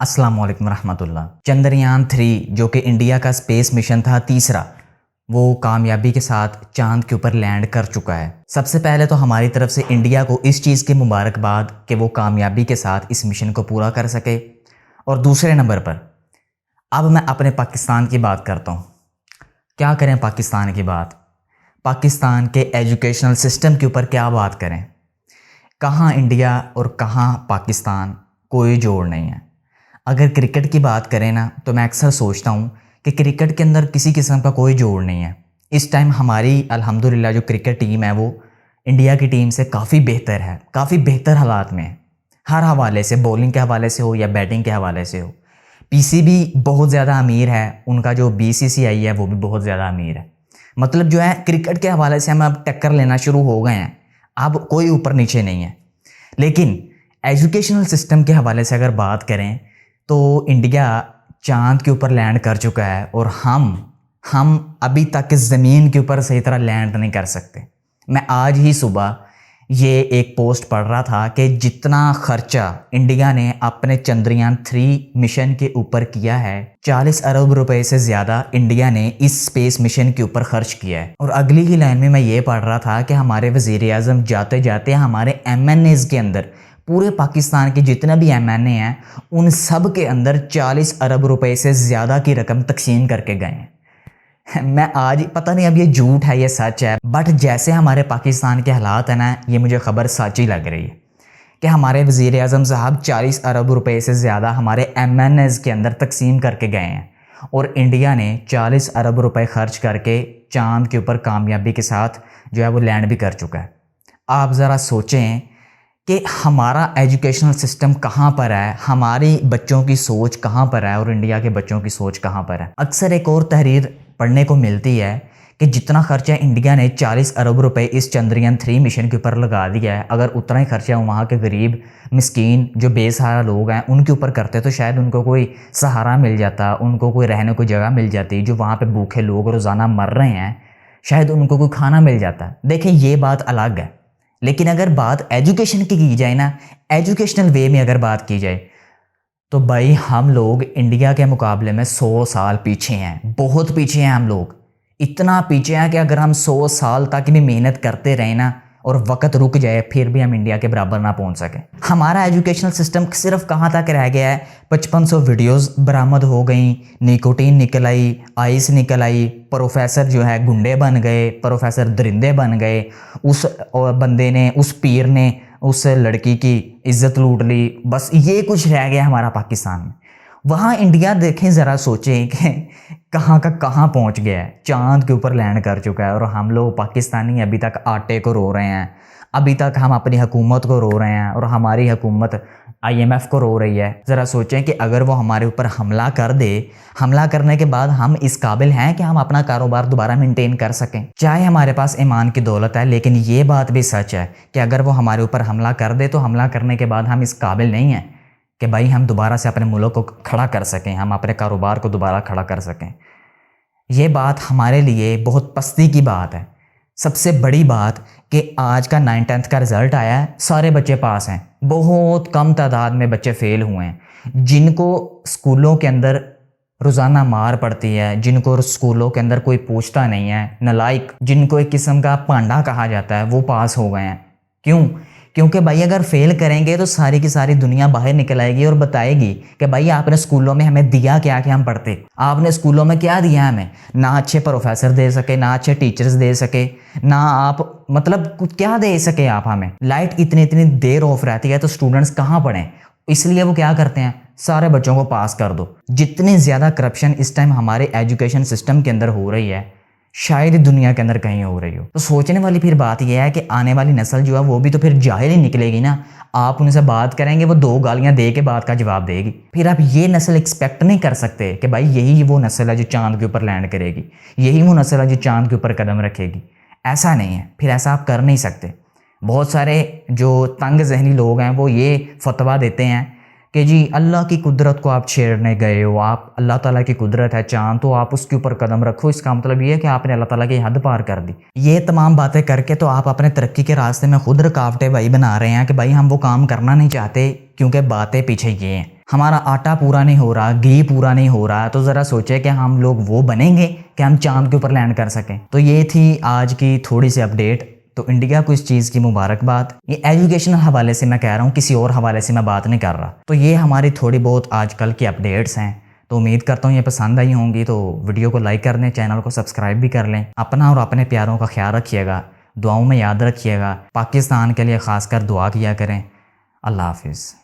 अस्सलाम वालेकुम रहमतुल्लाह। चंद्रयान 3 जो कि इंडिया का स्पेस मिशन था तीसरा, वो कामयाबी के साथ चांद के ऊपर लैंड कर चुका है। सबसे पहले तो हमारी तरफ से इंडिया को इस चीज़ की मुबारकबाद कि वो कामयाबी के साथ इस मिशन को पूरा कर सके। और दूसरे नंबर पर अब मैं अपने पाकिस्तान की बात करता हूँ। क्या करें पाकिस्तान की बात, पाकिस्तान के एजुकेशनल सिस्टम के ऊपर क्या बात करें। कहाँ इंडिया और कहाँ पाकिस्तान, कोई जोड़ नहीं है। अगर क्रिकेट की बात करें ना, तो मैं अक्सर सोचता हूँ कि क्रिकेट के अंदर किसी किस्म का कोई जोड़ नहीं है। इस टाइम हमारी अल्हम्दुलिल्लाह जो क्रिकेट टीम है वो इंडिया की टीम से काफ़ी बेहतर है, काफ़ी बेहतर हालात में है। हर हवाले से, बॉलिंग के हवाले से हो या बैटिंग के हवाले से हो। पीसीबी बहुत ज़्यादा अमीर है, उनका जो बीसीसीआई है वो भी बहुत ज़्यादा अमीर है। मतलब जो है क्रिकेट के हवाले से हम अब टक्कर लेना शुरू हो गए हैं, अब कोई ऊपर नीचे नहीं है। लेकिन एजुकेशनल सिस्टम के हवाले से अगर बात करें तो इंडिया चांद के ऊपर लैंड कर चुका है और हम अभी तक ज़मीन के ऊपर सही तरह लैंड नहीं कर सकते। मैं आज ही सुबह ये एक पोस्ट पढ़ रहा था कि जितना खर्चा इंडिया ने अपने चंद्रयान 3 मिशन के ऊपर किया है, 40 अरब रुपए से ज़्यादा इंडिया ने इस स्पेस मिशन के ऊपर खर्च किया है। और अगली ही लाइन में मैं ये पढ़ रहा था कि हमारे वज़ीर आज़म जाते जाते हमारे MNAs के अंदर, पूरे पाकिस्तान के जितने भी MNA हैं उन सब के अंदर 40 अरब रुपए से ज़्यादा की रकम तकसीम करके गए हैं। मैं आज पता नहीं अब ये झूठ है ये सच है, बट जैसे हमारे पाकिस्तान के हालात हैं ना, ये मुझे खबर सच्ची लग रही है कि हमारे वज़ीर आज़म साहब 40 अरब रुपए से ज़्यादा हमारे MNAs के अंदर तकसीम करके गए हैं और इंडिया ने 40 अरब रुपए खर्च करके चांद के ऊपर कामयाबी के साथ जो है वो लैंड भी कर चुका है। आप ज़रा सोचें कि हमारा एजुकेशनल सिस्टम कहाँ पर है, हमारी बच्चों की सोच कहाँ पर है और इंडिया के बच्चों की सोच कहाँ पर है। अक्सर एक और तहरीर पढ़ने को मिलती है कि जितना खर्चा इंडिया ने 40 अरब रुपए इस चंद्रयान 3 मिशन के ऊपर लगा दिया है, अगर उतना ही खर्चा वहाँ के गरीब मिस्कीन जो बेसहारा लोग हैं उनके ऊपर करते तो शायद उनको कोई सहारा मिल जाता, उनको कोई रहने को जगह मिल जाती। जो वहाँ पे भूखे लोग रोज़ाना मर रहे हैं, शायद उनको कोई खाना मिल जाता। देखिए ये बात अलग है, लेकिन अगर बात एजुकेशन की जाए ना, एजुकेशनल वे में अगर बात की जाए तो भाई हम लोग इंडिया के मुकाबले में 100 साल पीछे हैं, बहुत पीछे हैं हम लोग। इतना पीछे हैं कि अगर हम 100 साल तक भी मेहनत करते रहे ना और वक्त रुक जाए फिर भी हम इंडिया के बराबर ना पहुंच सके। हमारा एजुकेशनल सिस्टम सिर्फ कहाँ तक रह गया है, 5500 वीडियोस बरामद हो गई, निकोटीन निकल आई, आइस निकल आई, प्रोफेसर जो है गुंडे बन गए, प्रोफेसर दरिंदे बन गए, उस बंदे ने, उस पीर ने उस लड़की की इज्जत लूट ली। बस ये कुछ रह गया हमारा पाकिस्तान में। वहाँ इंडिया देखें, ज़रा सोचें कि कहाँ का कहाँ पहुँच गया है, चांद के ऊपर लैंड कर चुका है और हम लोग पाकिस्तानी अभी तक आटे को रो रहे हैं, अभी तक हम अपनी हुकूमत को रो रहे हैं और हमारी हुकूमत IMF को रो रही है। ज़रा सोचें कि अगर वो हमारे ऊपर हमला कर दे, हमला करने के बाद हम इस काबिल हैं कि हम अपना कारोबार दोबारा मेंटेन कर सकें। चाहे हमारे पास ईमान की दौलत है, लेकिन ये बात भी सच है कि अगर वो हमारे ऊपर हमला कर दे तो हमला करने के बाद हम इस काबिल नहीं हैं कि भाई हम दोबारा से अपने मुल्क को खड़ा कर सकें, हम अपने कारोबार को दोबारा खड़ा कर सकें। ये बात हमारे लिए बहुत पस्ती की बात है। सबसे बड़ी बात कि आज का 9th-10th का रिज़ल्ट आया है, सारे बच्चे पास हैं, बहुत कम तादाद में बच्चे फेल हुए हैं। जिनको स्कूलों के अंदर रोज़ाना मार पड़ती है, जिनको स्कूलों के अंदर कोई पूछता नहीं है, नालायक, जिनको एक किस्म का पांडा कहा जाता है, वो पास हो गए हैं। क्यों? क्योंकि भाई अगर फेल करेंगे तो सारी की सारी दुनिया बाहर निकल आएगी और बताएगी कि भाई आपने स्कूलों में हमें दिया क्या कि हम पढ़ते, आपने स्कूलों में क्या दिया हमें। ना अच्छे प्रोफेसर दे सके, ना अच्छे टीचर्स दे सके, ना आप मतलब क्या दे सके आप हमें। लाइट इतनी इतनी देर ऑफ रहती है तो स्टूडेंट्स कहाँ पढ़ें, इसलिए वो क्या करते हैं, सारे बच्चों को पास कर दो। जितनी ज़्यादा करप्शन इस टाइम हमारे एजुकेशन सिस्टम के अंदर हो रही है, शायद दुनिया के अंदर कहीं हो रही हो। तो सोचने वाली फिर बात यह है कि आने वाली नस्ल जो है वो भी तो फिर जाहिल ही निकलेगी ना। आप उनसे बात करेंगे, वो 2 गालियां दे के बात का जवाब देगी। फिर आप ये नस्ल एक्सपेक्ट नहीं कर सकते कि भाई यही वो नस्ल है जो चांद के ऊपर लैंड करेगी, यही वो नस्ल है जो चांद के ऊपर कदम रखेगी। ऐसा नहीं है, फिर ऐसा आप कर नहीं सकते। बहुत सारे जो तंग जहनी लोग हैं वो ये फतवा देते हैं कि जी अल्लाह की कुदरत को आप छेड़ने गए हो, आप अल्लाह ताला की कुदरत है चांद, तो आप उसके ऊपर कदम रखो। इसका मतलब ये है कि आपने अल्लाह ताला की हद पार कर दी। ये तमाम बातें करके तो आप अपने तरक्की के रास्ते में खुद रुकावटें भाई बना रहे हैं कि भाई हम वो काम करना नहीं चाहते, क्योंकि बातें पीछे ये हैं हमारा आटा पूरा नहीं हो रहा, घी पूरा नहीं हो रहा, तो ज़रा सोचे कि हम लोग वो बनेंगे कि हम चांद के ऊपर लैंड कर सकें। तो ये थी आज की थोड़ी सी अपडेट। तो इंडिया को इस चीज़ की मुबारकबाद। ये एजुकेशनल हवाले से मैं कह रहा हूँ, किसी और हवाले से मैं बात नहीं कर रहा। तो ये हमारी थोड़ी बहुत आजकल की अपडेट्स हैं। तो उम्मीद करता हूँ ये पसंद आई होंगी। तो वीडियो को लाइक कर दें, चैनल को सब्सक्राइब भी कर लें। अपना और अपने प्यारों का ख्याल रखिएगा, दुआओं में याद रखिएगा। पाकिस्तान के लिए ख़ासकर दुआ किया करें। अल्लाह हाफिज़।